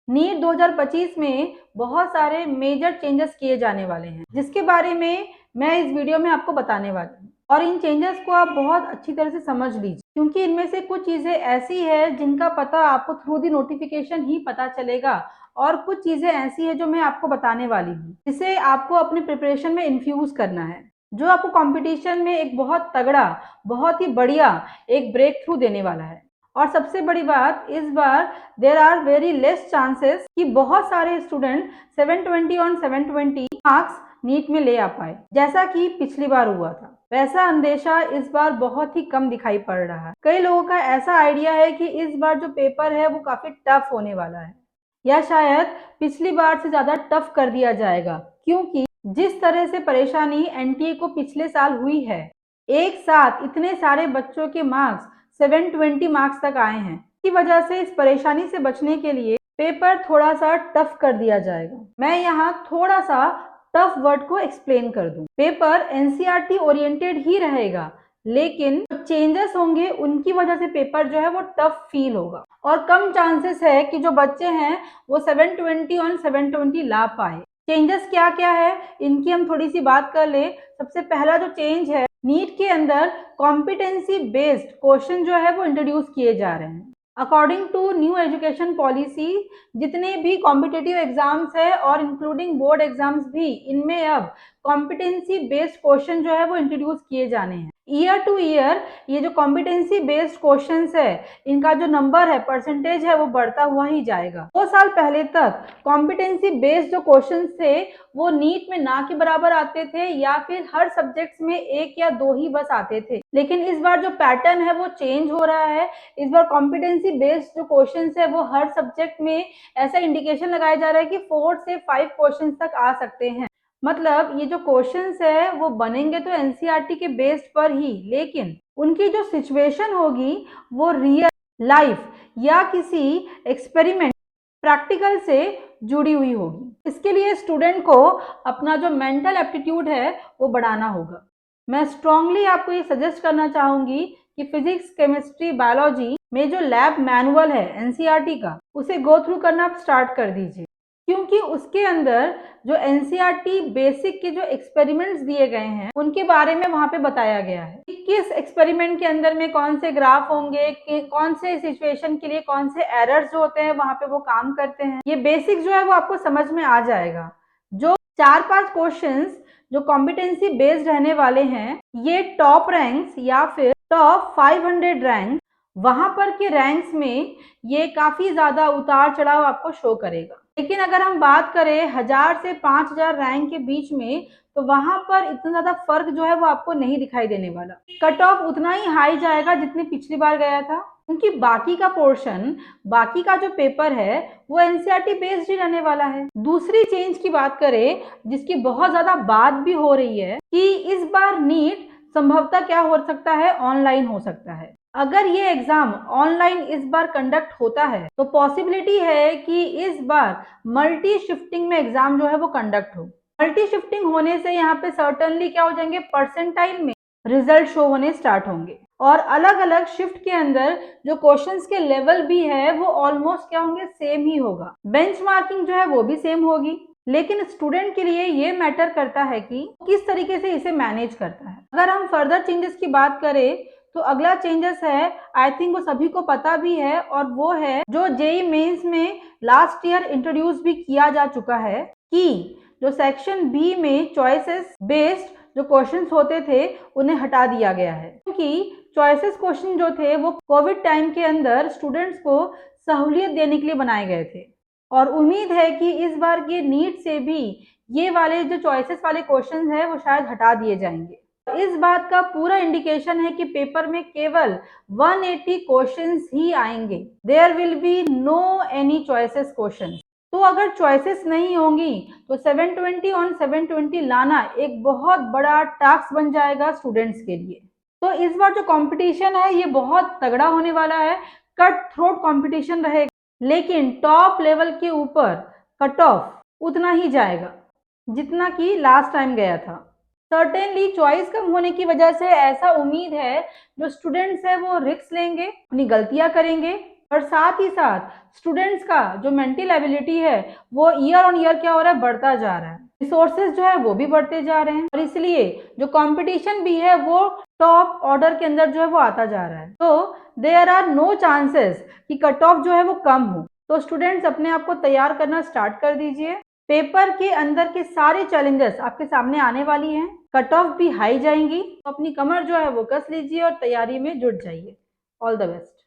NEET 2025 में बहुत सारे मेजर चेंजेस किए जाने वाले हैं, जिसके बारे में मैं इस वीडियो में आपको बताने वाली हूँ। और इन चेंजेस को आप बहुत अच्छी तरह से समझ लीजिए, क्योंकि इनमें से कुछ चीजें ऐसी है जिनका पता आपको थ्रू दी नोटिफिकेशन ही पता चलेगा, और कुछ चीजें ऐसी है जो मैं आपको बताने वाली हूँ, जिसे आपको अपने प्रिपरेशन में इन्फ्यूज करना है, जो आपको कंपटीशन में एक बहुत तगड़ा, बहुत ही बढ़िया एक ब्रेक थ्रू देने वाला है। और सबसे बड़ी बात, इस बार there are very less chances कि बहुत सारे स्टूडेंट 720 ऑन 720 मार्क्स नीट में ले आ पाए, जैसा कि पिछली बार हुआ था। वैसा अंदेशा इस बार बहुत ही कम दिखाई पड़ रहा है। कई लोगों का ऐसा आइडिया है कि इस बार जो पेपर है वो काफी टफ होने वाला है, या शायद पिछली बार से ज्यादा टफ कर दिया जाएगा, क्योंकि जिस तरह से परेशानी एनटीए को पिछले साल हुई है, एक साथ इतने सारे बच्चों के मार्क्स 720 मार्क्स तक आए हैं, की वजह से इस परेशानी से बचने के लिए पेपर थोड़ा सा टफ कर दिया जाएगा। मैं यहाँ थोड़ा सा टफ वर्ड को एक्सप्लेन कर दूं। पेपर एनसीईआरटी ओरिएंटेड ही रहेगा, लेकिन जो चेंजेस होंगे उनकी वजह से पेपर जो है वो टफ फील होगा, और कम चांसेस है कि जो बच्चे हैं वो 720 ऑन 720 ला पाए। चेंजेस क्या क्या है इनकी हम थोड़ी सी बात कर ले। सबसे पहला जो चेंज है, नीट के अंदर कॉम्पिटेंसी बेस्ड क्वेश्चन जो है वो इंट्रोड्यूस किए जा रहे हैं। According to new education policy, जितने भी कॉम्पिटेटिव एग्जाम्स है और इंक्लूडिंग बोर्ड एग्जाम्स भी, इनमें अब कॉम्पिटेंसी बेस्ड क्वेश्चन जो है वो इंट्रोड्यूस किए जाने हैं। ईयर टू ईयर ये जो कॉम्पिटेंसी बेस्ड क्वेश्चंस है, इनका जो नंबर है, परसेंटेज है, वो बढ़ता हुआ ही जाएगा। 2 साल पहले तक कॉम्पिटेंसी बेस्ड जो क्वेश्चंस थे वो नीट में ना के बराबर आते थे, या फिर हर सब्जेक्ट्स में 1 या 2 ही बस आते थे। लेकिन इस बार जो पैटर्न है वो चेंज हो रहा है। इस बार कॉम्पिटेंसी बेस्ड जो क्वेश्चंस है वो हर सब्जेक्ट में ऐसा इंडिकेशन लगाया जा रहा है कि 4 से 5 क्वेश्चन तक आ सकते हैं। मतलब ये जो क्वेश्चंस है वो बनेंगे तो एनसीईआरटी के बेस्ड पर ही, लेकिन उनकी जो सिचुएशन होगी वो रियल लाइफ या किसी एक्सपेरिमेंट, प्रैक्टिकल से जुड़ी हुई होगी। इसके लिए स्टूडेंट को अपना जो मेंटल एप्टीट्यूड है वो बढ़ाना होगा। मैं स्ट्रांगली आपको ये सजेस्ट करना चाहूंगी कि फिजिक्स, केमिस्ट्री, बायोलॉजी में जो लैब मैनुअल है एनसीईआरटी का, उसे गो थ्रू करना आप स्टार्ट कर दीजिए, क्योंकि उसके अंदर जो एनसीईआरटी बेसिक के जो एक्सपेरिमेंट्स दिए गए हैं उनके बारे में वहां पे बताया गया है कि किस एक्सपेरिमेंट के अंदर में कौन से ग्राफ होंगे, कौन से सिचुएशन के लिए कौन से एरर्स जो होते हैं वहां पे वो काम करते हैं। ये बेसिक जो है वो आपको समझ में आ जाएगा। जो 4-5 क्वेश्चंस जो कॉम्पिटेंसी बेस्ड रहने वाले हैं, ये टॉप रैंक्स या फिर टॉप 500 रैंक, वहां पर के रैंक्स में ये काफी ज्यादा उतार चढ़ाव आपको शो करेगा। लेकिन अगर हम बात करें 1000 से 5000 रैंक के बीच में, तो वहां पर इतना ज्यादा फर्क जो है वो आपको नहीं दिखाई देने वाला। कट ऑफ उतना ही हाई जाएगा जितने पिछली बार गया था, क्योंकि बाकी का पोर्शन, बाकी का जो पेपर है वो एनसीईआरटी बेस्ड ही रहने वाला है। दूसरी चेंज की बात करें, जिसकी बहुत ज्यादा बात भी हो रही है, कि इस बार नीट संभवतः क्या हो सकता है, ऑनलाइन हो सकता है। अगर ये एग्जाम ऑनलाइन इस बार कंडक्ट होता है तो पॉसिबिलिटी है कि इस बार मल्टी शिफ्टिंग में एग्जाम जो है वो कंडक्ट हो। मल्टी शिफ्टिंग होने से यहाँ पे सर्टेनली क्या हो जाएंगे, परसेंटाइल में रिजल्ट शो होने स्टार्ट होंगे, और अलग अलग शिफ्ट के अंदर जो क्वेश्चंस के लेवल भी है वो ऑलमोस्ट क्या होंगे, सेम ही होगा। बेंचमार्किंग जो है वो भी सेम होगी, लेकिन स्टूडेंट के लिए ये मैटर करता है कि किस तरीके से इसे मैनेज करता है। अगर हम फर्दर चेंजेस की बात करें, तो अगला चेंजेस है, आई थिंक वो सभी को पता भी है, और वो है जो जेईई मेंस में लास्ट ईयर इंट्रोड्यूस भी किया जा चुका है, कि जो सेक्शन बी में चॉइसेस बेस्ड जो क्वेश्चंस होते थे उन्हें हटा दिया गया है, क्योंकि चॉइसेस क्वेश्चन जो थे वो कोविड टाइम के अंदर स्टूडेंट्स को सहूलियत देने के लिए बनाए गए थे, और उम्मीद है कि इस बार के नीट से भी ये वाले जो चॉइसेस वाले क्वेश्चन है वो शायद हटा दिए जाएंगे। इस बात का पूरा इंडिकेशन है कि पेपर में केवल 180 क्वेश्चंस ही आएंगे। There will be no any choices question. तो अगर चॉइसेस नहीं होंगी तो 720 ऑन 720 लाना एक बहुत बड़ा टास्क बन जाएगा स्टूडेंट्स के लिए। तो इस बार जो कंपटीशन है ये बहुत तगड़ा होने वाला है, कट थ्रोट कंपटीशन रहेगा, लेकिन टॉप लेवल के ऊपर कट ऑफ उतना ही जाएगा जितना कि लास्ट टाइम गया था। सर्टेनली चॉइस कम होने की वजह से ऐसा उम्मीद है जो स्टूडेंट्स है वो रिस्क लेंगे, अपनी गलतियां करेंगे, और साथ ही साथ स्टूडेंट्स का जो मेंटल एबिलिटी है वो ईयर ऑन ईयर क्या हो रहा है, बढ़ता जा रहा है। रिसोर्सेज जो है वो भी बढ़ते जा रहे हैं और इसलिए जो कंपटीशन भी है वो टॉप ऑर्डर के अंदर जो है वो आता जा रहा है। तो देयर आर नो चांसेस कि कट ऑफ जो है वो कम हो। तो स्टूडेंट्स अपने आप को तैयार करना स्टार्ट कर दीजिए। पेपर के अंदर के सारे चैलेंजेस आपके सामने आने वाली हैं, कट ऑफ भी हाई जाएंगी, तो अपनी कमर जो है वो कस लीजिए और तैयारी में जुट जाइए। All the best.